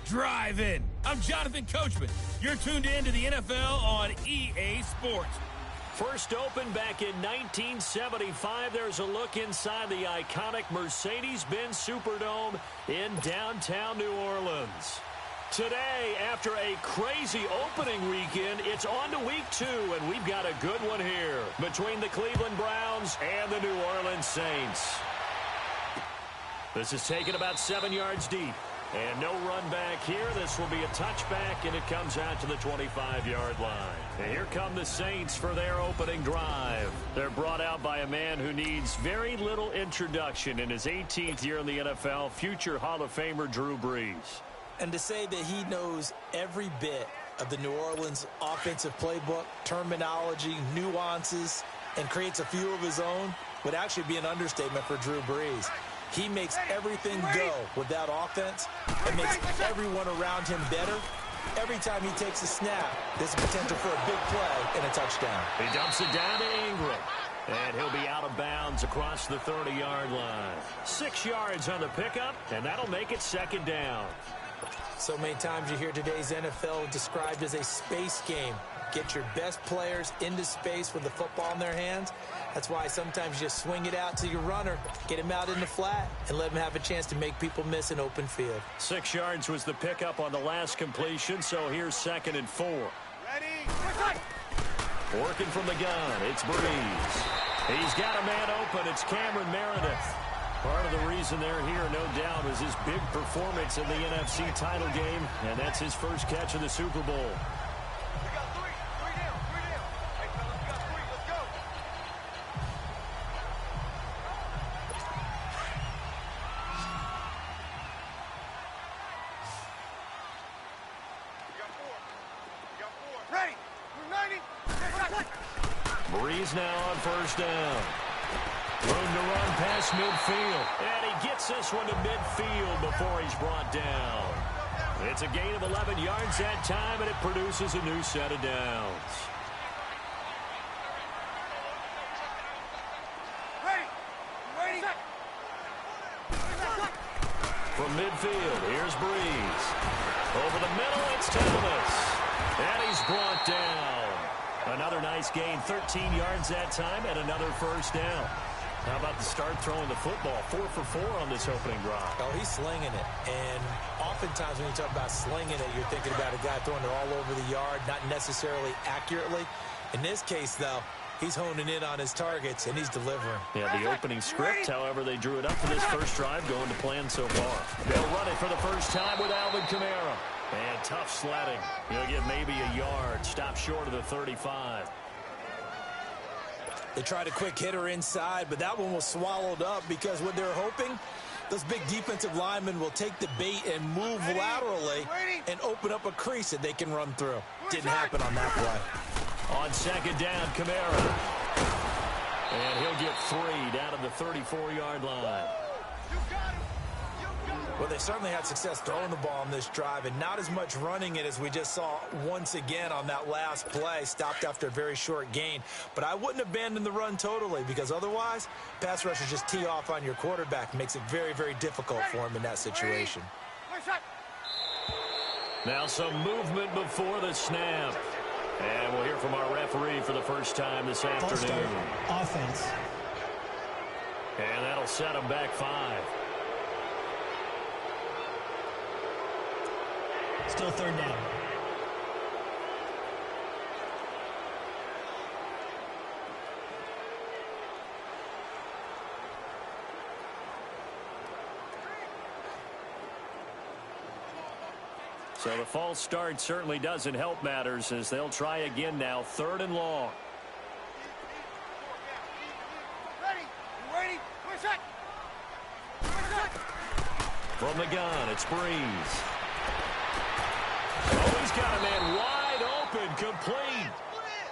Drive In. I'm Jonathan Coachman. You're tuned in to the NFL on EA Sports. First opened back in 1975, there's a look inside the iconic Mercedes-Benz Superdome in downtown New Orleans. Today, after a crazy opening weekend, it's on to week 2, and we've got a good one here between the Cleveland Browns and the New Orleans Saints. This is taken about 7 yards deep. And no run back here. This will be a touchback, and it comes out to the 25-yard line. And here come the Saints for their opening drive. They're brought out by a man who needs very little introduction in his 18th year in the NFL, future Hall of Famer Drew Brees. And to say that he knows every bit of the New Orleans offensive playbook, terminology, nuances, and creates a few of his own would actually be an understatement for Drew Brees. He makes everything go with that offense and makes everyone around him better. Every time he takes a snap, there's a potential for a big play and a touchdown. He dumps it down to Ingram. And he'll be out of bounds across the 30-yard line. 6 yards on the pickup, and that'll make it second down. So many times you hear today's NFL described as a space game. Get your best players into space with the football in their hands. That's why sometimes you just swing it out to your runner, get him out in the flat, and let him have a chance to make people miss an open field. 6 yards was the pickup on the last completion, so here's 2nd and 4. Ready? Working from the gun, it's Brees. He's got a man open, it's Cameron Meredith. Part of the reason they're here, no doubt, was his big performance in the NFC title game, and that's his first catch of the Super Bowl. Brees now on first down. Room to run past midfield. And he gets this one to midfield before he's brought down. It's a gain of 11 yards that time, and it produces a new set of downs. From midfield, here's Brees. Over the middle, it's Thomas. And he's brought down. Another nice gain, 13 yards that time, and another first down. How about the start throwing the football? 4 for 4 on this opening drive. Oh, he's slinging it. And oftentimes when you talk about slinging it, you're thinking about a guy throwing it all over the yard, not necessarily accurately. In this case, though, he's honing in on his targets, and he's delivering. Yeah, the opening script, however, they drew it up for this first drive, going to plan so far. They'll run it for the first time with Alvin Kamara. And tough sledding. He'll get maybe a yard. Stop short of the 35. They tried a quick hitter inside, but that one was swallowed up because what they're hoping, those big defensive linemen will take the bait and move laterally and open up a crease that they can run through. Didn't happen on that play. On second down, Kamara. And he'll get 3 down to the 34-yard line. Well, they certainly had success throwing the ball on this drive and not as much running it as we just saw once again on that last play. Stopped after a very short gain. But I wouldn't abandon the run totally because otherwise, pass rushers just tee off on your quarterback. Makes it very, very difficult for him in that situation. Now some movement before the snap. And we'll hear from our referee for the first time this afternoon. Offense. And that'll set him back 5. Still third down. So the false start certainly doesn't help matters as they'll try again now. 3rd and long. From the gun, it's Brees. Oh, he's got a man wide open, complete.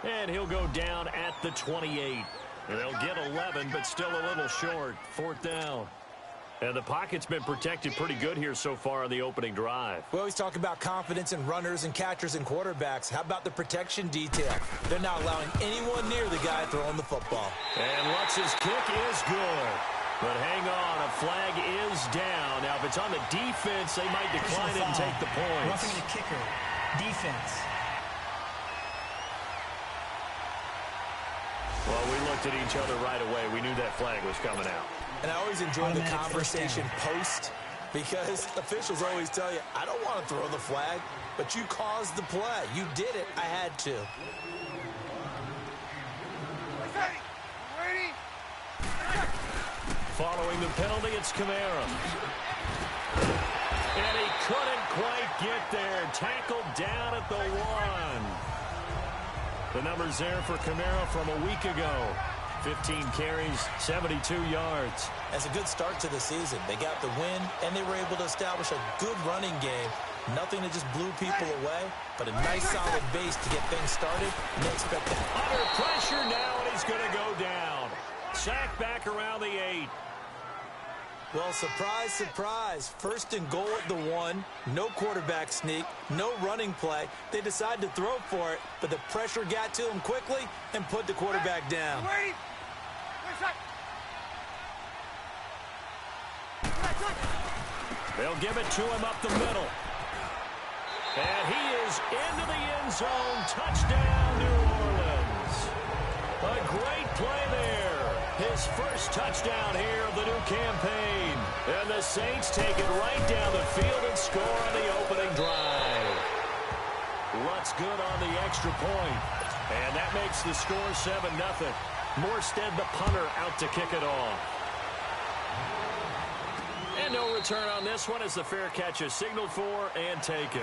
And he'll go down at the 28. They'll get 11, but still a little short. 4th down. And the pocket's been protected pretty good here so far on the opening drive. We always talk about confidence in runners and catchers and quarterbacks. How about the protection detail? They're not allowing anyone near the guy throwing the football. And Lutz's kick is good. But hang on, a flag is down. Now, if it's on the defense, they might decline it and take the points. Roughing the kicker. Defense. Well, we looked at each other right away. We knew that flag was coming out. And I always enjoy the conversation post, because officials always tell you, I don't want to throw the flag, but you caused the play. You did it. I had to. Following the penalty, it's Kamara. And he couldn't quite get there. Tackled down at the 1. The numbers there for Kamara from a week ago. 15 carries, 72 yards. That's a good start to the season. They got the win, and they were able to establish a good running game. Nothing that just blew people away, but a nice solid base to get things started, and they expect that. Under pressure now, and he's going to go down. Sack back around the 8. Well, surprise, surprise. First and goal at the 1. No quarterback sneak. No running play. They decided to throw for it, but the pressure got to them quickly and put the quarterback down. They'll give it to him up the middle. And he is into the end zone. Touchdown, New Orleans. A great play there. His first touchdown here of the new campaign. And the Saints take it right down the field and score on the opening drive. Rutt's good on the extra point. And that makes the score 7-0. Morstead, the punter, out to kick it off. And no return on this one as the fair catch is signaled for and taken.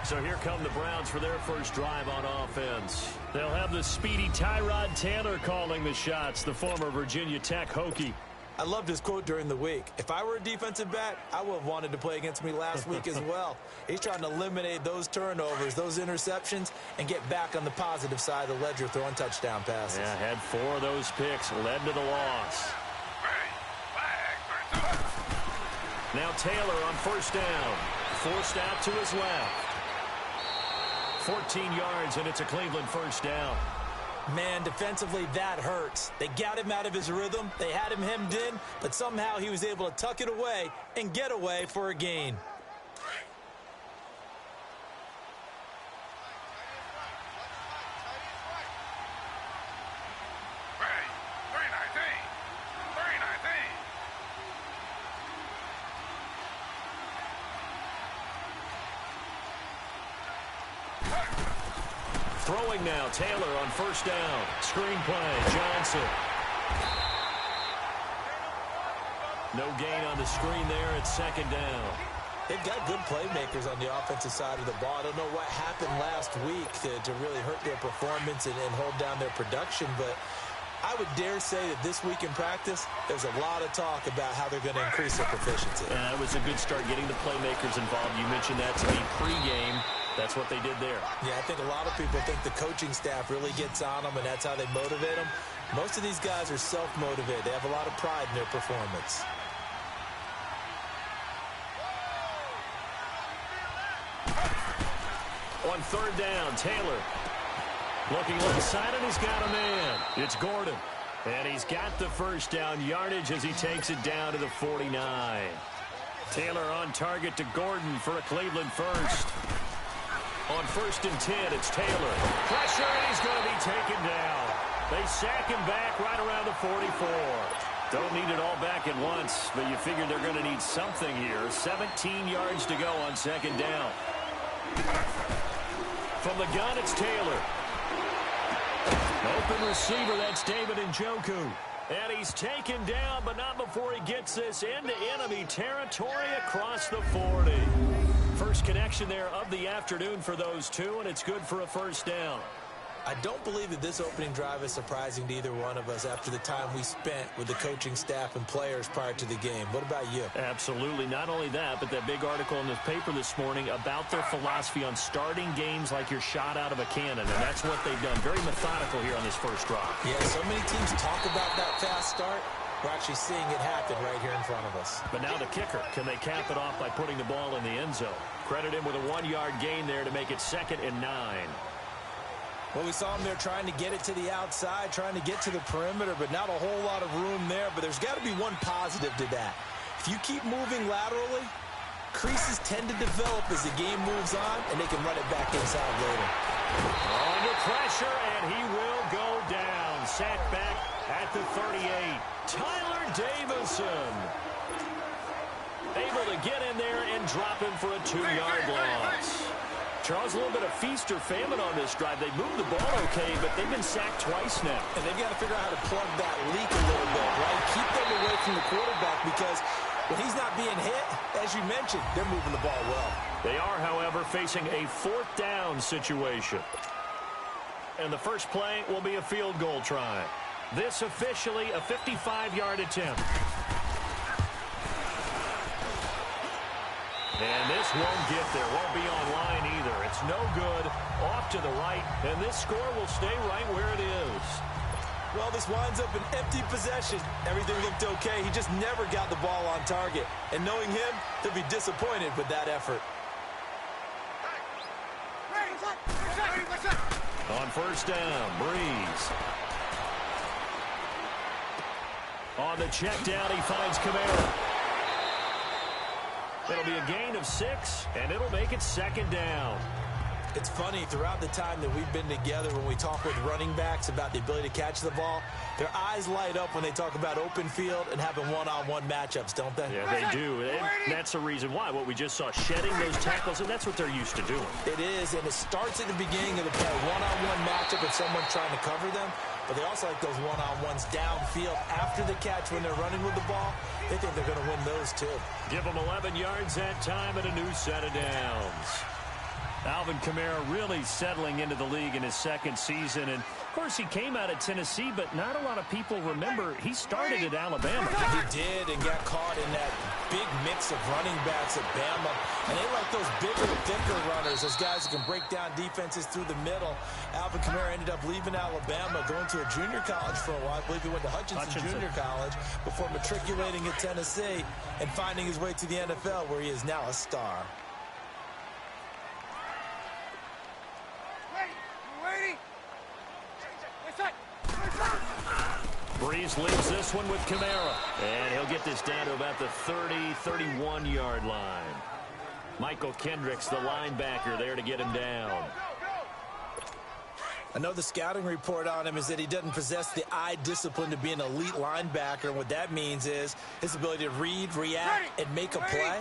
So here come the Browns for their first drive on offense. They'll have the speedy Tyrod Taylor calling the shots, the former Virginia Tech Hokie. I loved his quote during the week. If I were a defensive back, I would have wanted to play against me last week as well. He's trying to eliminate those turnovers, those interceptions, and get back on the positive side of the ledger throwing touchdown passes. Yeah, had 4 of those picks, led to the loss. Now Taylor on first down. Forced out to his left. 14 yards, and it's a Cleveland first down. Man, defensively, that hurts. They got him out of his rhythm. They had him hemmed in, but somehow he was able to tuck it away and get away for a gain. Throwing now, Taylor on first down. Screen play, Johnson. No gain on the screen there. It's second down. They've got good playmakers on the offensive side of the ball. I don't know what happened last week to really hurt their performance and hold down their production, but I would dare say that this week in practice, there's a lot of talk about how they're going to increase their proficiency. Yeah, it was a good start getting the playmakers involved. You mentioned that to me pregame. That's what they did there. Yeah, I think a lot of people think the coaching staff really gets on them, and that's how they motivate them. Most of these guys are self-motivated. They have a lot of pride in their performance. On third down, Taylor. Looking left side, and he's got a man. It's Gordon. And he's got the first down yardage as he takes it down to the 49. Taylor on target to Gordon for a Cleveland first. On first and 10, it's Taylor. Pressure, and he's going to be taken down. They sack him back right around the 44. Don't need it all back at once, but you figure they're going to need something here. 17 yards to go on second down. From the gun, it's Taylor. Open receiver, that's David Njoku. And he's taken down, but not before he gets this into enemy territory across the 40. First connection there of the afternoon for those two, and it's good for a first down. I don't believe that this opening drive is surprising to either one of us after the time we spent with the coaching staff and players prior to the game. What about you? Absolutely. Not only that, but that big article in the paper this morning about their philosophy on starting games like you're shot out of a cannon, and that's what they've done. Very methodical here on this first drive. Yeah, so many teams talk about that fast start. We're actually seeing it happen right here in front of us. But now the kicker. Can they cap it off by putting the ball in the end zone? Credit him with a 1-yard gain there to make it 2nd and 9. Well, we saw him there trying to get it to the outside, trying to get to the perimeter, but not a whole lot of room there. But there's got to be one positive to that. If you keep moving laterally, creases tend to develop as the game moves on, and they can run it back inside later. Under pressure, and he will go down. Sacked back at the 38. Tyler Davison able to get in there and drop him for a 2-yard loss. Charles, a little bit of feast or famine on this drive. They moved the ball okay, but they've been sacked twice now. And they've got to figure out how to plug that leak a little bit, right? Keep them away from the quarterback because when he's not being hit, as you mentioned, they're moving the ball well. They are, however, facing a 4th down situation. And the first play will be a field goal try. This officially a 55-yard attempt. And this won't get there. Won't be online either. It's no good. Off to the right. And this score will stay right where it is. Well, this winds up an empty possession. Everything looked okay. He just never got the ball on target. And knowing him, he'll be disappointed with that effort. On first down, Breeze. On the check down, he finds Kamara. It'll be a gain of 6, and it'll make it 2nd down. It's funny, throughout the time that we've been together, when we talk with running backs about the ability to catch the ball, their eyes light up when they talk about open field and having one-on-one matchups, don't they? Yeah, they do. And that's the reason why. What we just saw, shedding those tackles, and that's what they're used to doing. It is, and it starts at the beginning of the play. One-on-one matchup if someone's trying to cover them, but they also like those one-on-ones downfield after the catch when they're running with the ball. They think they're going to win those, too. Give them 11 yards that time and a new set of downs. Alvin Kamara really settling into the league in his 2nd season. And, of course, he came out of Tennessee, but not a lot of people remember he started at Alabama. He did and got caught in that big mix of running backs at Bama. And they like those bigger, thicker runners, those guys who can break down defenses through the middle. Alvin Kamara ended up leaving Alabama, going to a junior college for a while. I believe he went to Hutchinson Junior College before matriculating at Tennessee and finding his way to the NFL, where he is now a star. Breeze leaves this one with Kamara. And he'll get this down to about the 30, 31-yard line. Michael Kendricks, the linebacker, there to get him down. I know the scouting report on him is that he doesn't possess the eye discipline to be an elite linebacker. And what that means is his ability to read, react, and make a play.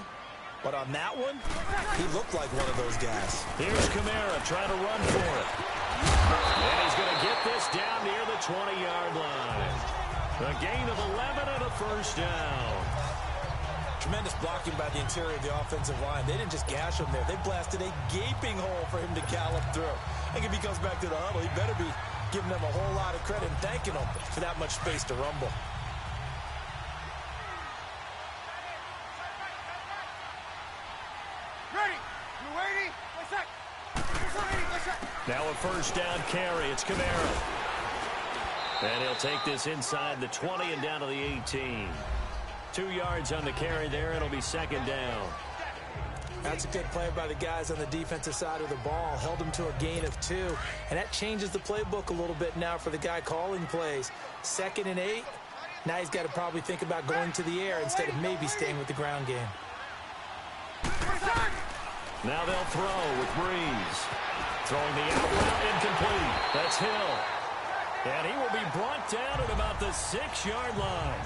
But on that one, he looked like one of those guys. Here's Kamara trying to run for it. And he's going to get this down near the 20-yard line. A gain of 11 and a first down. Tremendous blocking by the interior of the offensive line. They didn't just gash him there. They blasted a gaping hole for him to gallop through. I think if he comes back to the huddle, he better be giving them a whole lot of credit and thanking them for that much space to rumble. Now a first down carry. It's Kamara. And he'll take this inside the 20 and down to the 18. 2 yards on the carry there. It'll be 2nd down. That's a good play by the guys on the defensive side of the ball. Held him to a gain of 2. And that changes the playbook a little bit now for the guy calling plays. 2nd and 8. Now he's got to probably think about going to the air instead of maybe staying with the ground game. Now they'll throw with Breeze. Throwing the out route incomplete. That's Hill. And he will be brought down at about the 6-yard line.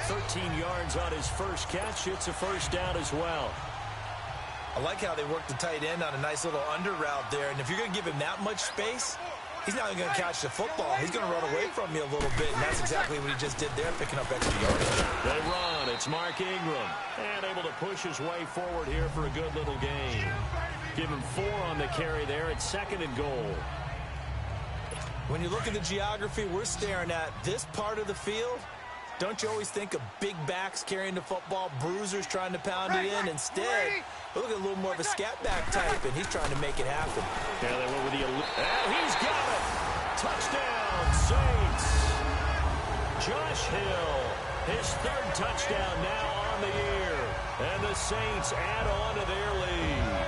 13 yards on his first catch. It's a first down as well. I like how they work the tight end on a nice little under route there. And if you're going to give him that much space, he's not going to catch the football. He's going to run away from you a little bit. And that's exactly what he just did there, picking up extra yardage. They run. It's Mark Ingram. And able to push his way forward here for a good little gain. Give him 4 on the carry there at 2nd and goal. When you look at the geography we're staring at, this part of the field, don't you always think of big backs carrying the football, bruisers trying to pound it in? Instead, look at a little more of a scat back type, and he's trying to make it happen. Yeah, they went with the... And he's got it! Touchdown, Saints! Josh Hill, his 3rd touchdown now on the year. And the Saints add on to their lead.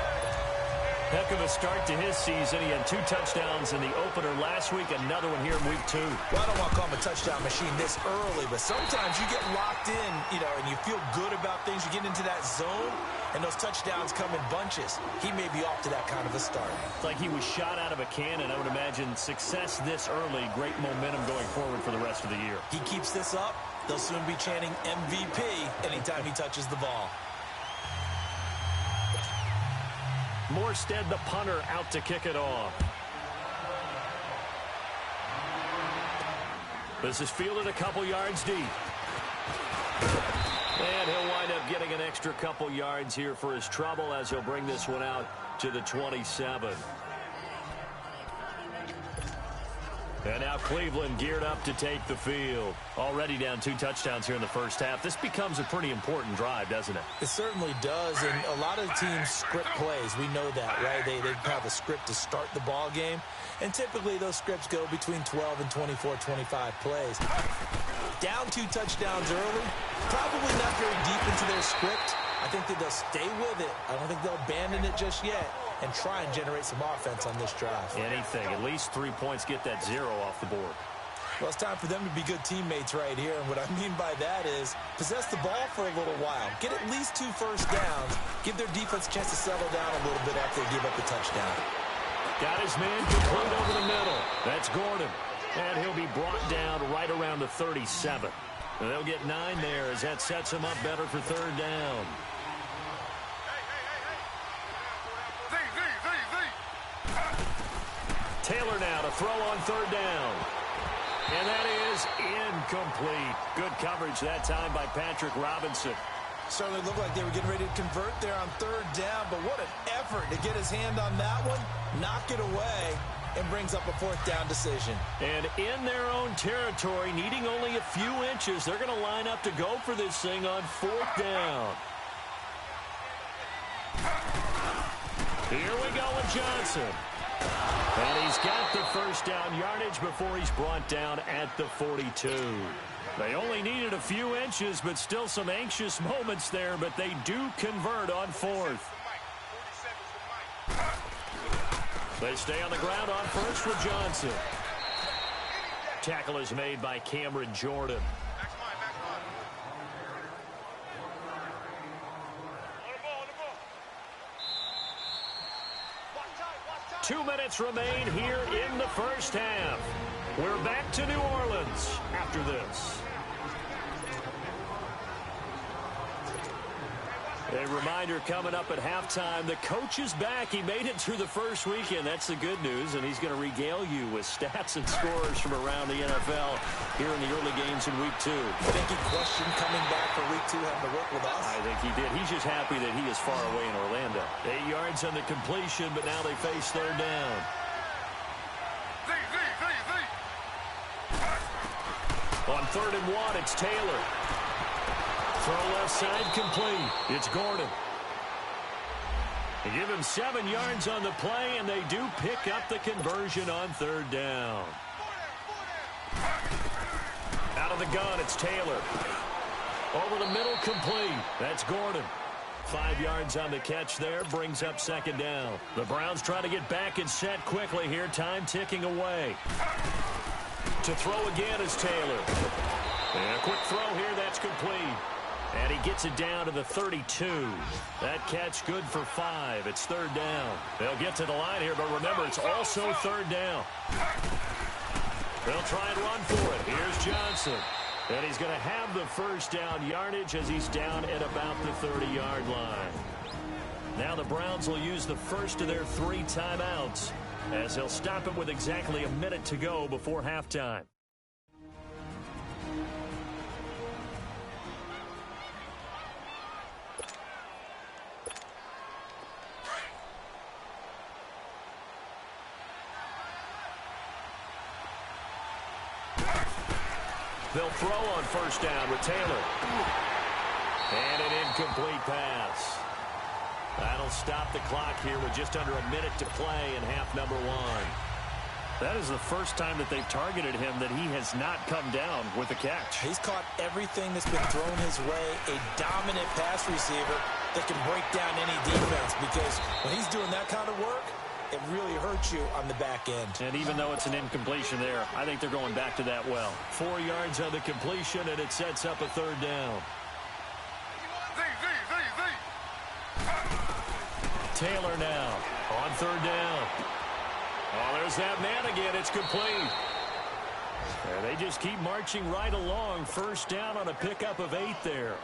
Heck of a start to his season. He had 2 touchdowns in the opener last week, another one here in week 2. Well, I don't want to call him a touchdown machine this early, but sometimes you get locked in, and you feel good about things. You get into that zone, and those touchdowns come in bunches. He may be off to that kind of a start. It's like he was shot out of a cannon. I would imagine success this early, great momentum going forward for the rest of the year. He keeps this up, they'll soon be chanting MVP anytime he touches the ball. Morstead, the punter, out to kick it off. This is fielded a couple yards deep. And he'll wind up getting an extra couple yards here for his trouble as he'll bring this one out to the 27. And now Cleveland geared up to take the field. Already down 2 touchdowns here in the first half. This becomes a pretty important drive, doesn't it? It certainly does, and a lot of teams script plays. We know that, right? They have a script to start the ball game, and typically those scripts go between 12 and 24, 25 plays. Down 2 touchdowns early, probably not very deep into their script. I think that they'll stay with it. I don't think they'll abandon it just yet and try and generate some offense on this drive. Anything. At least 3 points, get that 0 off the board. Well, it's time for them to be good teammates right here, and what I mean by that is possess the ball for a little while. Get at least 2 first downs. Give their defense a chance to settle down a little bit after they give up the touchdown. Got his man complete over the middle. That's Gordon. And he'll be brought down right around the 37. And they'll get 9 there as that sets him up better for 3rd down. Taylor now to throw on 3rd down. And that is incomplete. Good coverage that time by Patrick Robinson. Certainly looked like they were getting ready to convert there on 3rd down, but what an effort to get his hand on that one, knock it away, and brings up a 4th down decision. And in their own territory, needing only a few inches, they're going to line up to go for this thing on 4th down. Here we go with Johnson. And he's got the first down yardage before he's brought down at the 42. They only needed a few inches, but still some anxious moments there, but they do convert on 4th. They stay on the ground on 1st with Johnson. Tackle is made by Cameron Jordan. 2 minutes remain here in the first half. We're back to New Orleans after this. A reminder coming up at halftime, the coach is back. He made it through the first weekend. That's the good news, and he's going to regale you with stats and scores from around the NFL here in the early games in Week 2. I think he questioned coming back for Week 2 having to work with us. I think he did. He's just happy that he is far away in Orlando. 8 yards on the completion, but now they face 3rd down. On 3rd and 1, it's Taylor. Throw left side complete. It's Gordon. They give him 7 yards on the play, and they do pick up the conversion on 3rd down. Out of the gun, it's Taylor. Over the middle, complete. That's Gordon. 5 yards on the catch there, brings up 2nd down. The Browns trying to get back and set quickly here, time ticking away. To throw again is Taylor. And a quick throw here, that's complete. And he gets it down to the 32. That catch good for 5. It's 3rd down. They'll get to the line here, but remember, it's also 3rd down. They'll try and run for it. Here's Johnson. And he's going to have the first down yardage as he's down at about the 30-yard line. Now the Browns will use the first of their 3 timeouts as they'll stop it with exactly a minute to go before halftime. They'll throw on first down with Taylor. And an incomplete pass. That'll stop the clock here with just under a minute to play in half number 1. That is the first time that they've targeted him that he has not come down with a catch. He's caught everything that's been thrown his way. A dominant pass receiver. that can break down any defense, because when he's doing that kind of work, it really hurts you on the back end. And even though it's an incompletion there, I think they're going back to that well. 4 yards on the completion, and it sets up a third down. Taylor now on third down. Oh, there's that man again. It's complete. And they just keep marching right along. First down on a pickup of 8 there.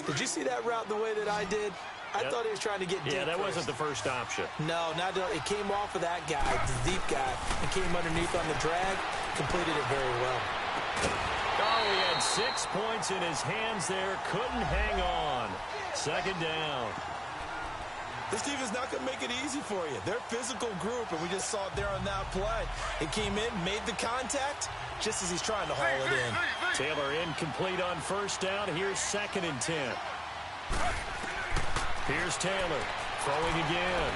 Did you see that route the way that I did? I thought he was trying to get deep. Yeah, that first. wasn't the first option. No, it came off of that guy, the deep guy, and came underneath on the drag, completed it very well. Oh, he had 6 points in his hands there, couldn't hang on. Second down. This team is not going to make it easy for you. They're a physical group, and we just saw it there on that play. It came in, made the contact, just as he's trying to haul it in. Taylor incomplete on first down. Here's 2nd and 10. Here's Taylor throwing again.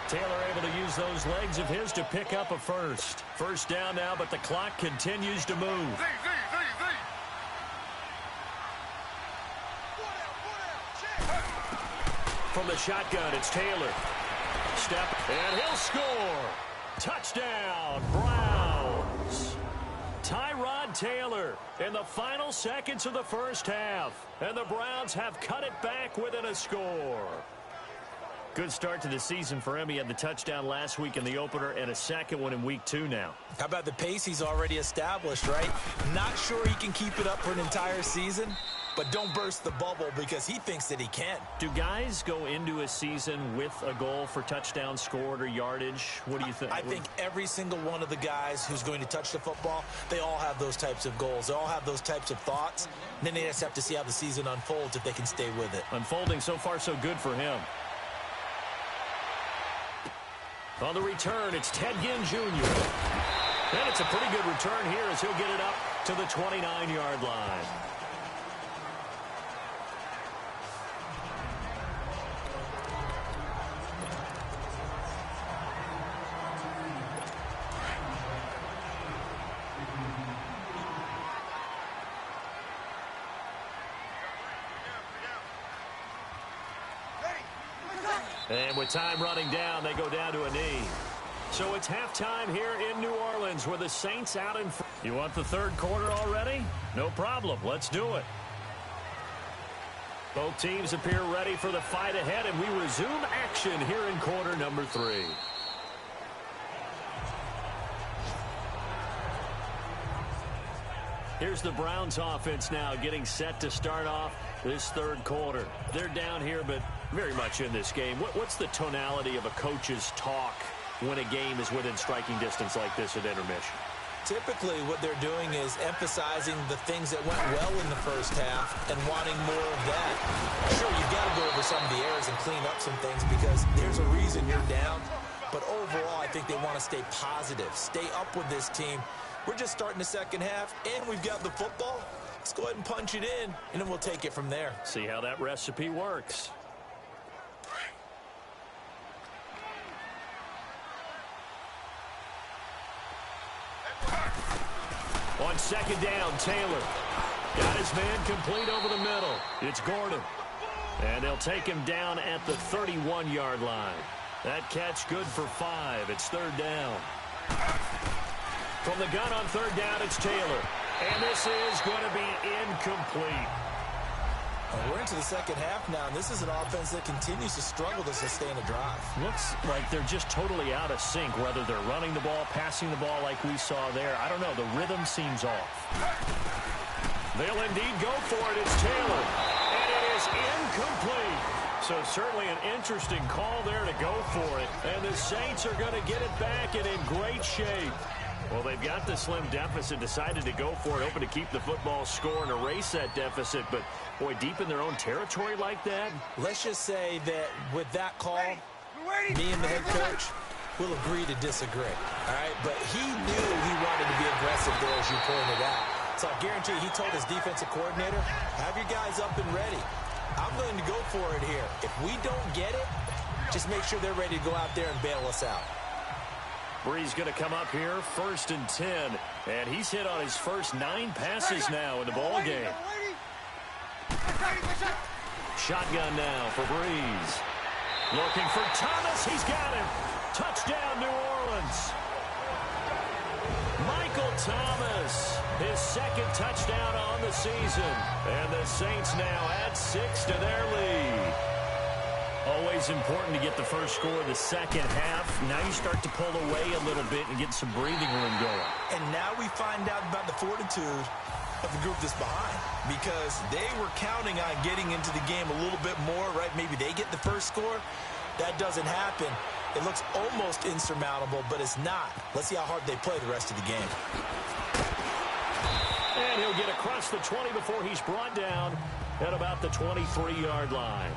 Taylor able to use those legs of his to pick up a first. First down now, but the clock continues to move. From the shotgun, it's Taylor. Step, and he'll score. Touchdown, Browns. Tyrod Taylor in the final seconds of the first half. And the Browns have cut it back within a score. Good start to the season for him. He had the touchdown last week in the opener and a second one in week 2 now. How about the pace he's already established, right? Not sure he can keep it up for an entire season, but don't burst the bubble because he thinks that he can. Do guys go into a season with a goal for touchdowns scored or yardage? What do you think? I think every single one of the guys who's going to touch the football, they all have those types of goals. They all have those types of thoughts. And then they just have to see how the season unfolds if they can stay with it. Unfolding so far so good for him. On the return, it's Ted Ginn Jr. And it's a pretty good return here as he'll get it up to the 29-yard line. And with time running down, they go down to a knee. So it's halftime here in New Orleans where the Saints out in front. You want the third quarter already? No problem. Let's do it. Both teams appear ready for the fight ahead, and we resume action here in quarter number 3. Here's the Browns offense now getting set to start off this third quarter. They're down here, but very much in this game. What's the tonality of a coach's talk when a game is within striking distance like this at intermission? Typically, what they're doing is emphasizing the things that went well in the first half and wanting more of that. Sure, you've got to go over some of the errors and clean up some things because there's a reason you're down. But overall, I think they want to stay positive, stay up with this team. We're just starting the second half, and we've got the football. Let's go ahead and punch it in, and then we'll take it from there. See how that recipe works. On second down, Taylor got his man complete over the middle. It's Gordon. And they'll take him down at the 31-yard line. That catch good for 5. It's third down. From the gun on third down, it's Taylor. And this is going to be incomplete. We're into the second half now, and this is an offense that continues to struggle to sustain a drive. Looks like they're just totally out of sync, whether they're running the ball, passing the ball like we saw there. I don't know. The rhythm seems off. They'll indeed go for it. It's Taylor. And it is incomplete. So certainly an interesting call there to go for it. And the Saints are going to get it back and in great shape. Well, they've got the slim deficit, decided to go for it, hoping to keep the football score and erase that deficit. But, boy, deep in their own territory like that. Let's just say that with that call, me and the head coach will agree to disagree. All right? But he knew he wanted to be aggressive there, as you pointed out. So I guarantee you, he told his defensive coordinator, have your guys up and ready. I'm going to go for it here. If we don't get it, just make sure they're ready to go out there and bail us out. Bree's going to come up here, 1st and 10 And he's hit on his first 9 passes now in the ball game. Shotgun now for Breeze. Looking for Thomas. He's got him. Touchdown, New Orleans. Michael Thomas, his second touchdown on the season. And the Saints now add 6 to their lead. Always important to get the first score of the second half. Now you start to pull away a little bit and get some breathing room going. And now we find out about the fortitude of the group that's behind, because they were counting on getting into the game a little bit more, right? Maybe they get the first score. That doesn't happen. It looks almost insurmountable, but it's not. Let's see how hard they play the rest of the game. And he'll get across the 20 before he's brought down at about the 23-yard line.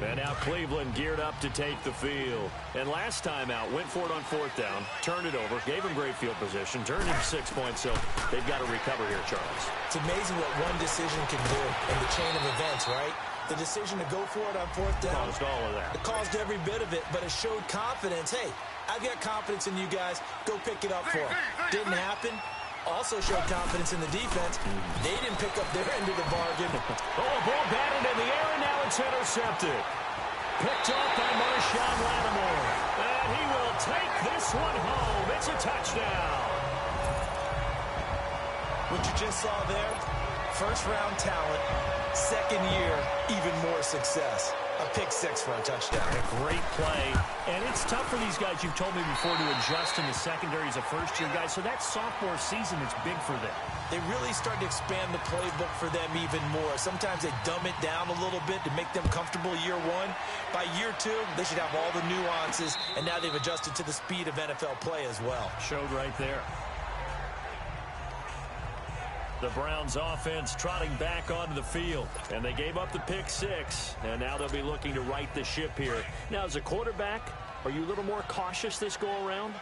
And now Cleveland geared up to take the field. And last time out, went for it on 4th down, turned it over, gave him great field position, turned into 6 points, so they've got to recover here, Charles. It's amazing what one decision can do in the chain of events, right? The decision to go for it on 4th down. Caused all of that. It caused every bit of it, but it showed confidence. Hey, I've got confidence in you guys. Go pick it up for them. Didn't happen. Also showed confidence in the defense. They didn't pick up their end of the bargain. Oh, a ball batted in the air, and now it's intercepted. Picked off by Marshawn Lattimore. And he will take this one home. It's a touchdown. What you just saw there, first-round talent, second year, even more success. A pick 6 for a touchdown. A great play. And it's tough for these guys, you've told me before, to adjust in the secondary as a first-year guy. So that sophomore season is big for them. They really start to expand the playbook for them even more. Sometimes they dumb it down a little bit to make them comfortable year 1. By year 2, they should have all the nuances, and now they've adjusted to the speed of NFL play as well. Showed right there. The Browns offense trotting back onto the field, and they gave up the pick 6, and now they'll be looking to right the ship here. Now, as a quarterback, are you a little more cautious this go-around?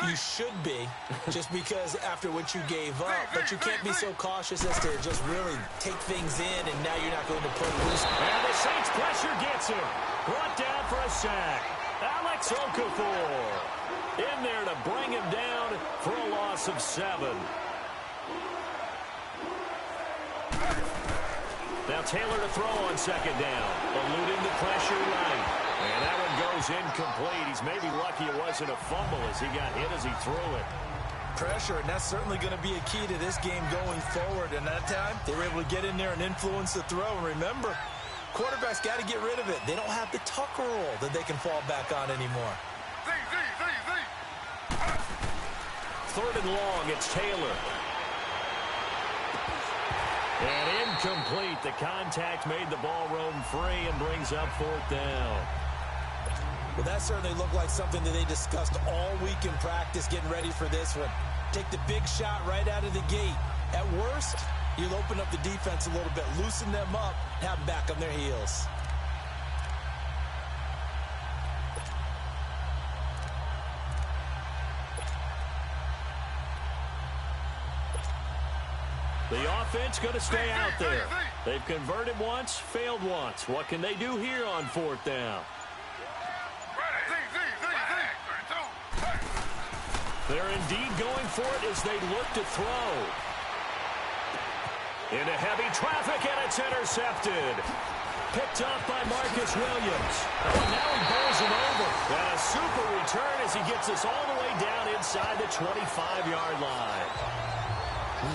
You should be, just because after what you gave up, but you can't be so cautious as to just really take things in, and now you're not going to play loose. And the Saints pressure gets him. Brought down for a sack. Alex Okafor in there to bring him down for a loss of 7. Now Taylor to throw on 2nd down. Eluding the pressure right. And that one goes incomplete. He's maybe lucky it wasn't a fumble as he got hit as he threw it. Pressure, and that's certainly going to be a key to this game going forward. And that time, they were able to get in there and influence the throw. And remember, quarterbacks got to get rid of it. They don't have the Tucker roll that they can fall back on anymore. 3rd and long, it's Taylor. And incomplete. The contact made the ball roam free and brings up 4th down. Well, that certainly looked like something that they discussed all week in practice getting ready for this one. Take the big shot right out of the gate. At worst, you'll open up the defense a little bit, loosen them up, have them back on their heels. The offense going to stay out there. They've converted once, failed once. What can they do here on 4th down? They're indeed going for it as they look to throw. Into heavy traffic, and it's intercepted. Picked off by Marcus Williams. Oh, now he bowls him over. And a super return as he gets us all the way down inside the 25-yard line.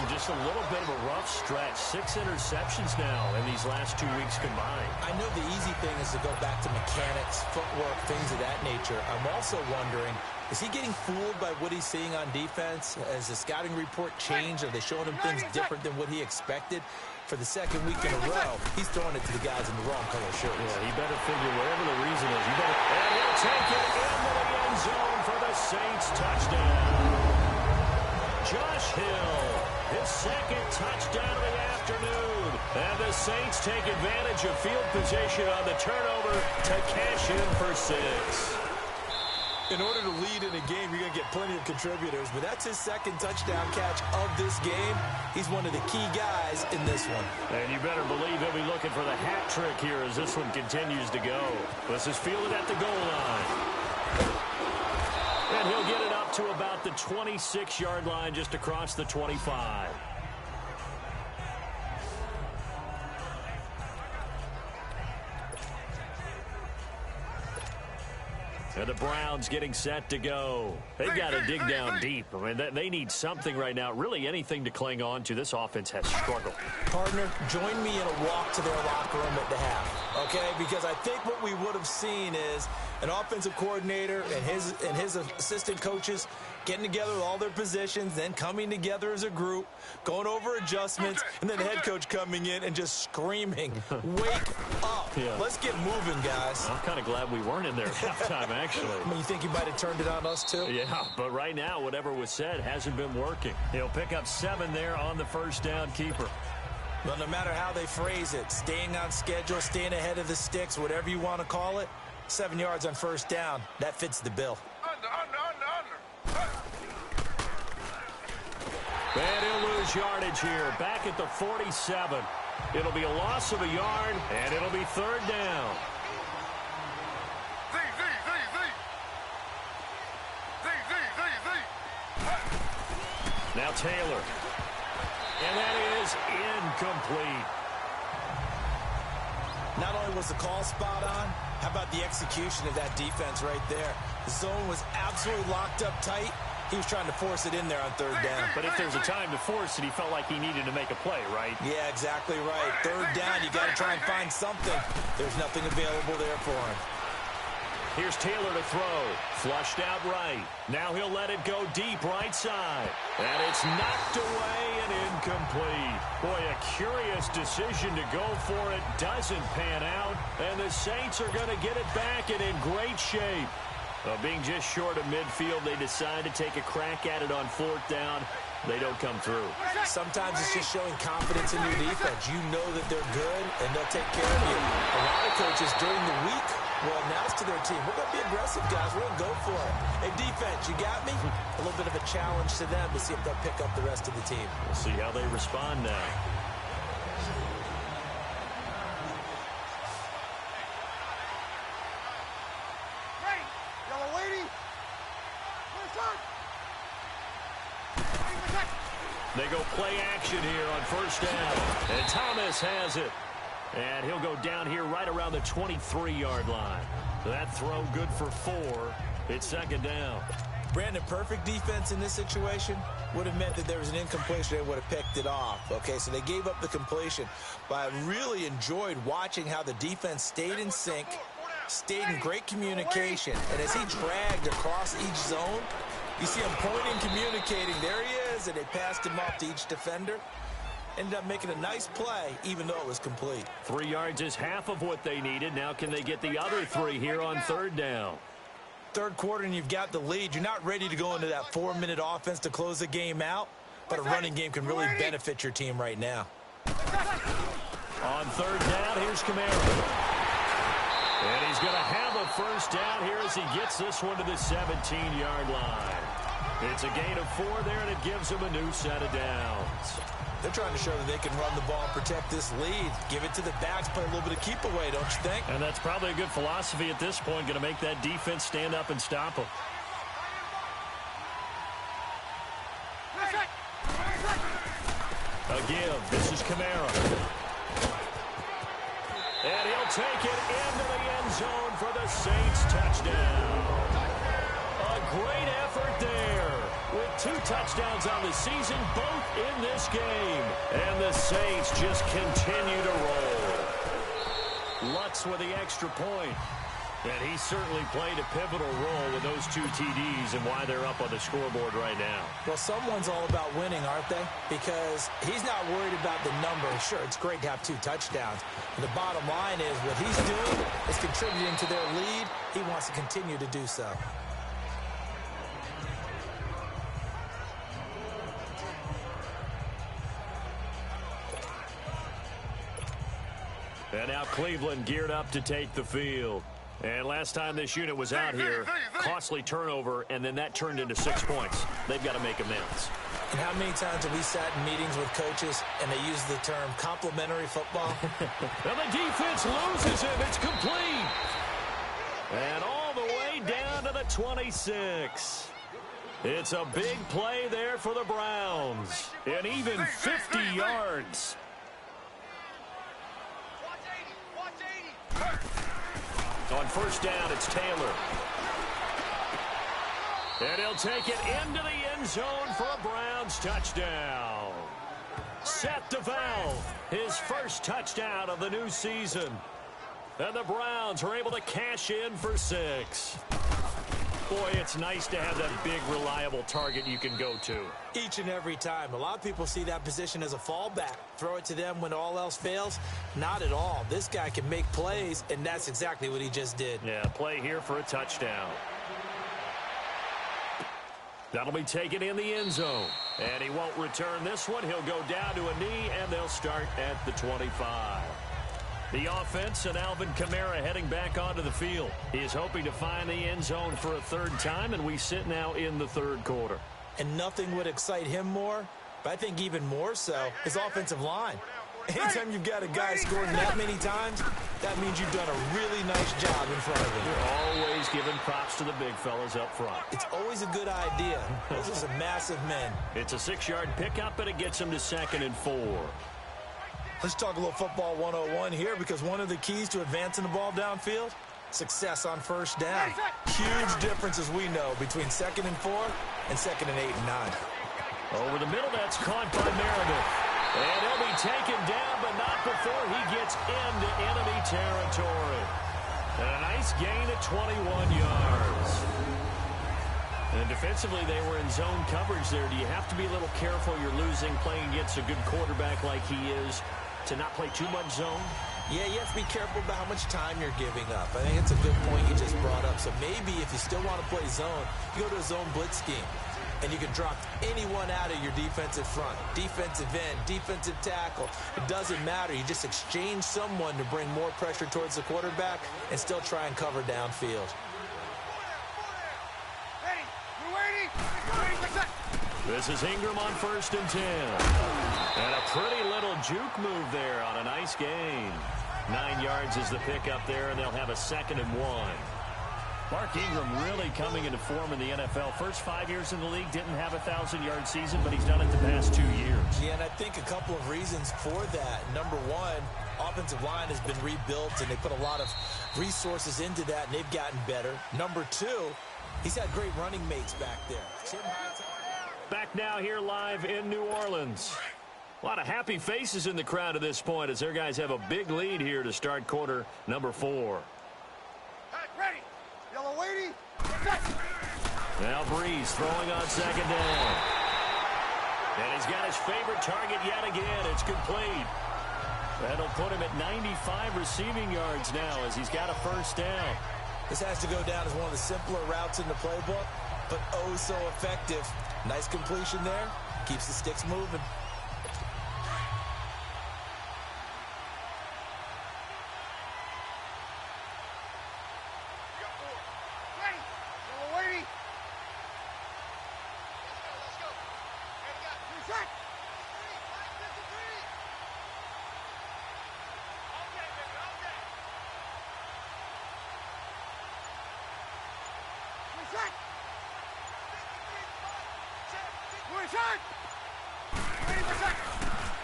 Just a little bit of a rough stretch. 6 interceptions now in these last 2 weeks combined. I know the easy thing is to go back to mechanics, footwork, things of that nature. I'm also wondering, is he getting fooled by what he's seeing on defense? Has the scouting report changed? Are they showing him things different than what he expected? For the 2nd week in a row, he's throwing it to the guys in the wrong color shirts. Yeah, he better figure whatever the reason is. And he'll take it into the end zone for the Saints touchdown. Josh Hill, his 2nd touchdown of the afternoon. And the Saints take advantage of field position on the turnover to cash in for 6. In order to lead in a game, you're going to get plenty of contributors, but that's his 2nd touchdown catch of this game. He's one of the key guys in this one. And you better believe he'll be looking for the hat trick here as this one continues to go. This is fielded at the goal line. up to about the 26-yard line, just across the 25. And the Browns getting set to go. They've got to dig down deep. I mean, they need something right now, really anything to cling on to. This offense has struggled. Partner, join me in a walk to their locker room at the half, okay? Because I think what we would have seen is an offensive coordinator and his assistant coaches getting together with all their positions, then coming together as a group, going over adjustments, and then the head coach coming in and just screaming, wake up. Yeah. Let's get moving, guys. I'm kind of glad we weren't in there at halftime, actually. I mean, you think he might have turned it on us, too? Yeah, but right now, whatever was said hasn't been working. He'll pick up 7 there on the first down keeper. Well, no matter how they phrase it, staying on schedule, staying ahead of the sticks, whatever you want to call it, 7 yards on first down, that fits the bill. And he'll lose yardage here, back at the 47. It'll be a loss of a yard, and it'll be third down. Now Taylor. And that is incomplete. Not only was the call spot on, how about the execution of that defense right there? The zone was absolutely locked up tight. He was trying to force it in there on third down. But if there's a time to force it, he felt like he needed to make a play, right? Yeah, exactly right. Third down, you got to try and find something. There's nothing available there for him. Here's Taylor to throw. Flushed out right. Now he'll let it go deep right side. And it's knocked away and incomplete. Boy, a curious decision to go for it. Doesn't pan out. And the Saints are going to get it back and in great shape. Being just short of midfield, they decide to take a crack at it on fourth down. They don't come through. Sometimes it's just showing confidence in your defense. You know that they're good, and they'll take care of you. A lot of coaches during the week will announce to their team, we're going to be aggressive, guys. We're going to go for it. Hey, defense, you got me? A little bit of a challenge to them to see if they'll pick up the rest of the team. We'll see how they respond now. They go play action here on first down. And Thomas has it. And he'll go down here right around the 23-yard line. That throw good for 4. It's second down. Brandon, perfect defense in this situation would have meant that there was an incompletion. They would have picked it off. Okay, so they gave up the completion. But I really enjoyed watching how the defense stayed in sync, stayed in great communication. And as he dragged across each zone, you see him pointing, communicating. There he is, and they passed him off to each defender. Ended up making a nice play, even though it was complete. 3 yards is half of what they needed. Now can they get the other 3 here on third down? Third quarter, and you've got the lead. You're not ready to go into that 4-minute offense to close the game out, but a running game can really benefit your team right now. On third down, here's Camaro. And he's going to have a first down here as he gets this one to the 17-yard line. It's a gain of 4 there, and it gives him a new set of downs. They're trying to show that they can run the ball and protect this lead. Give it to the backs, play a little bit of keep away, don't you think? And that's probably a good philosophy at this point, going to make that defense stand up and stop them. A give. This is Camaro. And he'll take it into the end zone for the Saints touchdown. A great effort there. With 2 touchdowns on the season, both in this game. And the Saints just continue to roll. Lutz with the extra point. And he certainly played a pivotal role with those 2 TDs and why they're up on the scoreboard right now. Well, someone's all about winning, aren't they? Because he's not worried about the number. Sure, it's great to have 2 touchdowns. And the bottom line is what he's doing is contributing to their lead. He wants to continue to do so. And now Cleveland geared up to take the field. And last time this unit was out here, costly turnover, and then that turned into 6 points. They've got to make amends. And how many times have we sat in meetings with coaches and they use the term complimentary football? And the defense loses him. It's complete. And all the way down to the 26. It's a big play there for the Browns. And even 50 yards. On first down, it's Taylor. And he'll take it into the end zone for a Browns touchdown. Seth DeVal, his first touchdown of the new season. And the Browns are able to cash in for 6. Boy, it's nice to have that big, reliable target you can go to. Each and every time. A lot of people see that position as a fallback. Throw it to them when all else fails. Not at all. This guy can make plays, and that's exactly what he just did. Yeah, play here for a touchdown. That'll be taken in the end zone. And he won't return this one. He'll go down to a knee, and they'll start at the 25. The offense and Alvin Kamara heading back onto the field. He is hoping to find the end zone for a third time, and we sit now in the third quarter. And nothing would excite him more, but I think even more so, his offensive line. Anytime you've got a guy scoring that many times, that means you've done a really nice job in front of him. You're always giving props to the big fellas up front. It's always a good idea. Those are some massive men. It's a 6-yard pickup, and it gets him to 2nd and 4. Let's talk a little football 101 here, because one of the keys to advancing the ball downfield, success on first down. Huge difference, as we know, between 2nd and 4 and 2nd and 8 and 9. Over the middle, that's caught by Meredith. And he'll be taken down, but not before he gets into enemy territory. And a nice gain of 21 yards. And defensively, they were in zone coverage there. Do you have to be a little careful? You're losing, playing against a good quarterback like he is, to not play too much zone? Yeah, you have to be careful about how much time you're giving up. I think it's a good point you just brought up. So maybe if you still want to play zone, you go to a zone blitz scheme. And you can drop anyone out of your defensive front. Defensive end, defensive tackle. It doesn't matter. You just exchange someone to bring more pressure towards the quarterback and still try and cover downfield. This is Ingram on 1st and 10. And a pretty little juke move there on a nice gain. 9 yards is the pickup there, and they'll have a 2nd and 1. Mark Ingram really coming into form in the NFL. First 5 years in the league, didn't have a 1,000-yard season, but he's done it the past 2 years. Yeah, and I think a couple of reasons for that. Number one, offensive line has been rebuilt, and they put a lot of resources into that, and they've gotten better. Number two, he's had great running mates back there. Back now here live in New Orleans. A lot of happy faces in the crowd at this point as their guys have a big lead here to start quarter number 4. Ready. Yellow lady. Now Breeze throwing on 2nd down. And he's got his favorite target yet again. It's complete. That'll put him at 95 receiving yards now as he's got a first down. This has to go down as one of the simpler routes in the playbook, but oh so effective. Nice completion there. Keeps the sticks moving.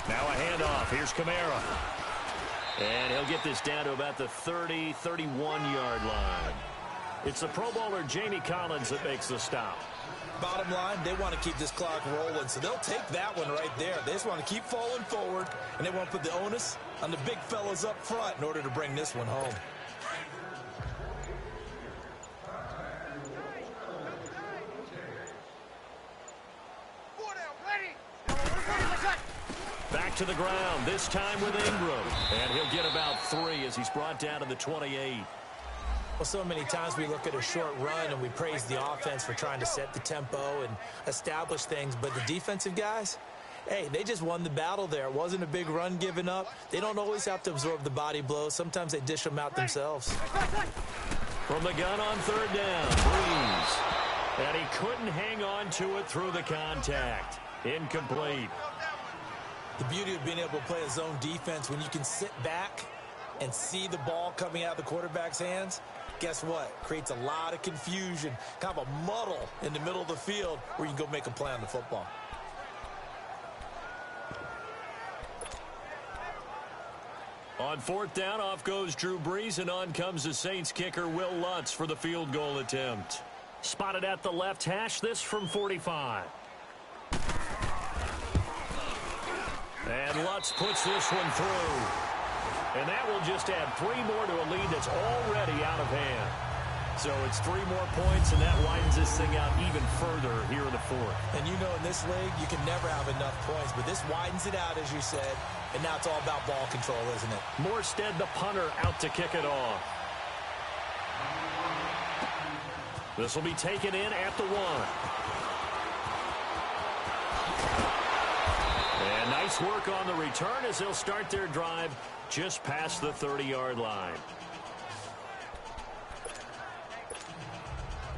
Now a handoff. Here's Kamara. And he'll get this down to about the 30, 31-yard line. It's the Pro Bowler Jamie Collins that makes the stop. Bottom line, they want to keep this clock rolling, so they'll take that one right there. They just want to keep falling forward, and they want to put the onus on the big fellas up front in order to bring this one home. Back to the ground, this time with Ingram. And he'll get about 3 as he's brought down to the 28. Well, so many times we look at a short run and we praise the offense for trying to set the tempo and establish things, but the defensive guys, hey, they just won the battle there. It wasn't a big run given up. They don't always have to absorb the body blows. Sometimes they dish them out themselves. From the gun on 3rd down, Breeze. And he couldn't hang on to it through the contact. Incomplete. The beauty of being able to play a zone defense when you can sit back and see the ball coming out of the quarterback's hands, guess what? Creates a lot of confusion, kind of a muddle in the middle of the field where you can go make a play on the football. On fourth down, off goes Drew Brees, and on comes the Saints kicker, Will Lutz, for the field goal attempt. Spotted at the left hash, this from 45. And Lutz puts this one through. And that will just add 3 more to a lead that's already out of hand. So it's 3 more points, and that widens this thing out even further here in the fourth. And you know, in this league, you can never have enough points, but this widens it out, as you said, and now it's all about ball control, isn't it? Morstead, the punter, out to kick it off. This will be taken in at the 1. And nice work on the return as they'll start their drive just past the 30-yard line.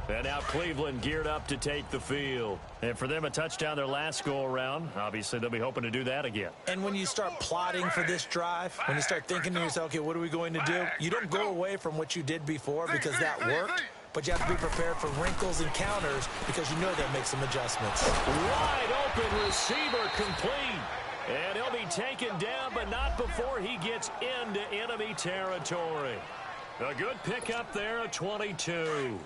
And now Cleveland geared up to take the field. And for them, a touchdown their last go-around. Obviously, they'll be hoping to do that again. And when you start plotting for this drive, when you start thinking to yourself, okay, what are we going to do? You don't go away from what you did before because that worked. But you have to be prepared for wrinkles and counters because you know they'll make some adjustments. Wide open receiver complete. And he'll be taken down, but not before he gets into enemy territory. A good pickup there, a 22.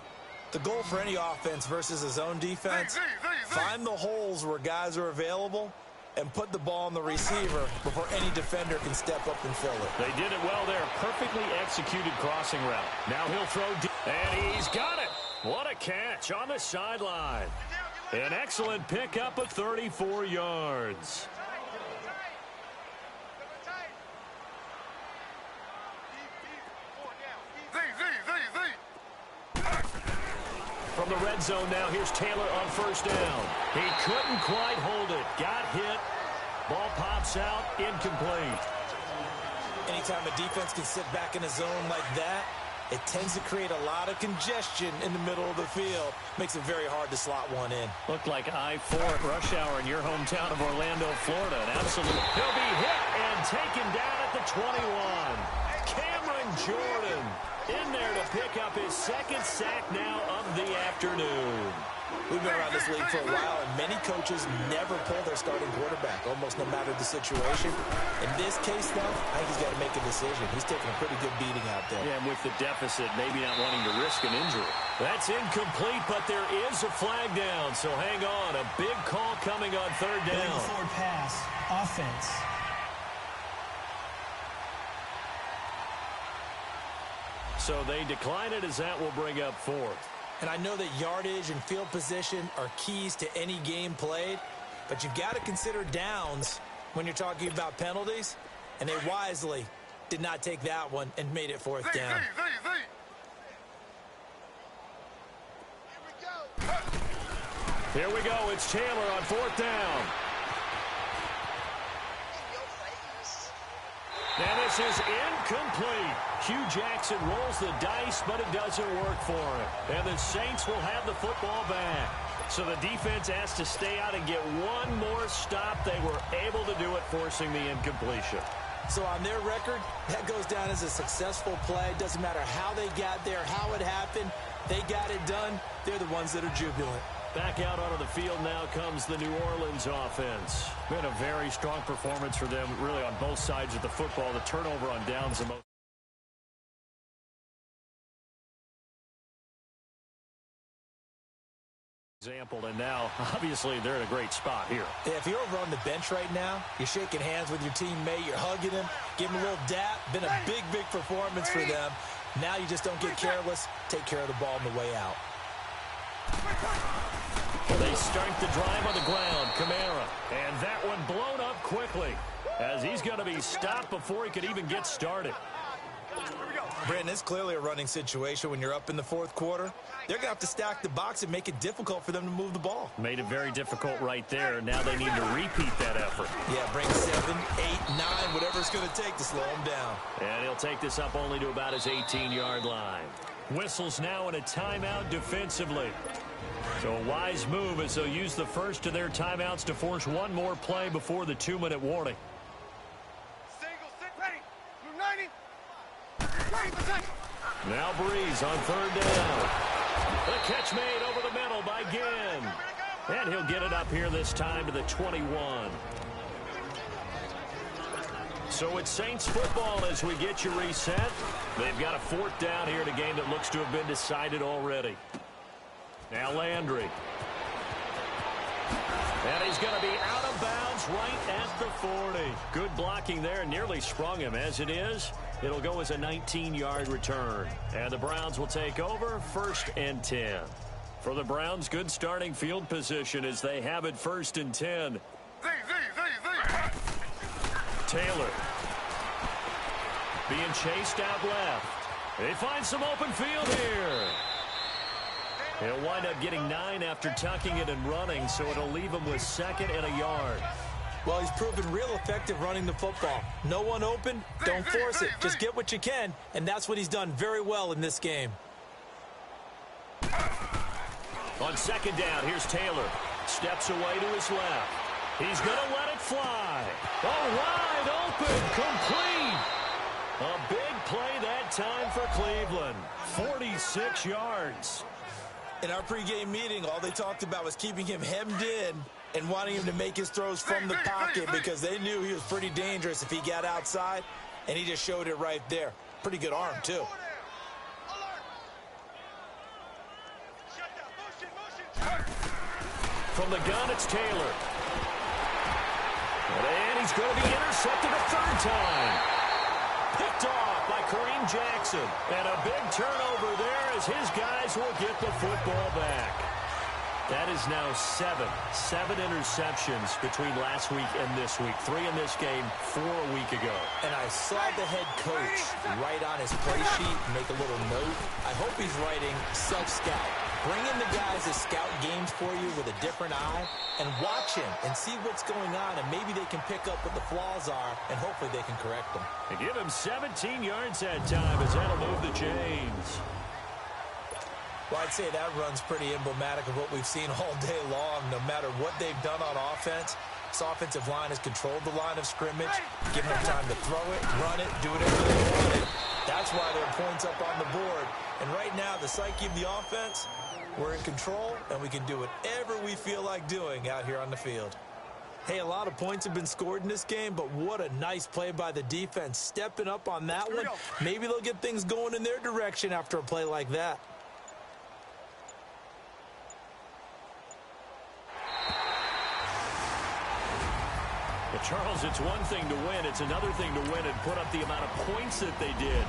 The goal for any offense versus a zone defense, find the holes where guys are available and put the ball on the receiver before any defender can step up and fill it. They did it well there. Perfectly executed crossing route. Now he'll throw deep, and he's got it. What a catch on the sideline. An excellent pickup of 34 yards. From the red zone now, here's Taylor on first down. He couldn't quite hold it. Got hit. Ball pops out, incomplete. Anytime a defense can sit back in a zone like that, it tends to create a lot of congestion in the middle of the field. Makes it very hard to slot one in. Looked like I-4 at rush hour in your hometown of Orlando, Florida. An absolute. He'll be hit and taken down at the 21. Cameron Jordan in there to pick up his second sack now of the afternoon. We've been around this league for a while, and many coaches never pull their starting quarterback, almost no matter the situation. In this case, though, I think he's got to make a decision. He's taking a pretty good beating out there. Yeah, and with the deficit, maybe not wanting to risk an injury. That's incomplete, but there is a flag down, so hang on. A big call coming on third down. Forward pass, offense. So they decline it as that will bring up fourth. And I know that yardage and field position are keys to any game played, but you've got to consider downs when you're talking about penalties, and they wisely did not take that one and made it fourth down. Here we go. It's Taylor on fourth down. And this is incomplete. Hugh Jackson rolls the dice, but it doesn't work for him. And the Saints will have the football back. So the defense has to stay out and get one more stop. They were able to do it, forcing the incompletion. So on their record, that goes down as a successful play. Doesn't matter how they got there, how it happened. They got it done. They're the ones that are jubilant. Back out onto the field now comes the New Orleans offense. Been a very strong performance for them, really on both sides of the football. The turnover on downs the most. Example, and now, obviously, they're in a great spot here. Yeah, if you're over on the bench right now, you're shaking hands with your teammate, you're hugging him, giving him a little dap. Been a big, big performance for them. Now you just don't get careless. Take care of the ball on the way out. They start the drive on the ground. Kamara. And that one blown up quickly as he's going to be stopped before he could even get started. Brandon, it's clearly a running situation when you're up in the fourth quarter. They're going to have to stack the box and make it difficult for them to move the ball. Made it very difficult right there. Now they need to repeat that effort. Yeah, bring 7, 8, 9, whatever it's going to take to slow them down. And he'll take this up only to about his 18-yard line. Whistles now in a timeout defensively. So a wise move as they'll use the first of their timeouts to force one more play before the 2-minute warning. Single, sit ready. Blue 90. Ready, possession. Now Breeze on third down. The catch made over the middle by Ginn. And he'll get it up here this time to the 21. So it's Saints football as we get you reset. They've got a fourth down here in a game that looks to have been decided already. Now Landry. And he's going to be out of bounds right at the 40. Good blocking there. Nearly sprung him. As it is, it'll go as a 19-yard return. And the Browns will take over 1st and 10. For the Browns, good starting field position as they have it 1st and 10. Taylor. Being chased out left. They find some open field here. He'll wind up getting 9 after tucking it and running, so it'll leave him with 2nd and a yard. Well, he's proven real effective running the football. No one open, don't force it. Just get what you can, and that's what he's done very well in this game. On 2nd down, here's Taylor. Steps away to his left. He's going to let it fly. Oh, wide open, complete. A big play that time for Cleveland. 46 yards. In our pregame meeting, all they talked about was keeping him hemmed in and wanting him to make his throws from the pocket because they knew he was pretty dangerous if he got outside, and he just showed it right there. Pretty good arm, too. From the gun, it's Taylor. And he's going to be intercepted a 3rd time. Picked off by Kareem Jackson. And a big turnover there as his guys will get the football back. That is now 7 interceptions between last week and this week. 3 in this game, 4 a week ago. And I saw the head coach write on his play sheet, make a little note. I hope he's writing self-scout. Bring in the guys that scout games for you with a different eye and watch him and see what's going on, and maybe they can pick up what the flaws are, and hopefully they can correct them. And give him 17 yards that time as that'll move the chains. Well, I'd say that run's pretty emblematic of what we've seen all day long. No matter what they've done on offense, this offensive line has controlled the line of scrimmage, given them time to throw it, run it, do whatever they wanted. That's why there are points up on the board. And right now, the psyche of the offense, we're in control, and we can do whatever we feel like doing out here on the field. Hey, a lot of points have been scored in this game, but what a nice play by the defense. Stepping up on that one, maybe they'll get things going in their direction after a play like that. Well, Charles, it's one thing to win. It's another thing to win and put up the amount of points that they did.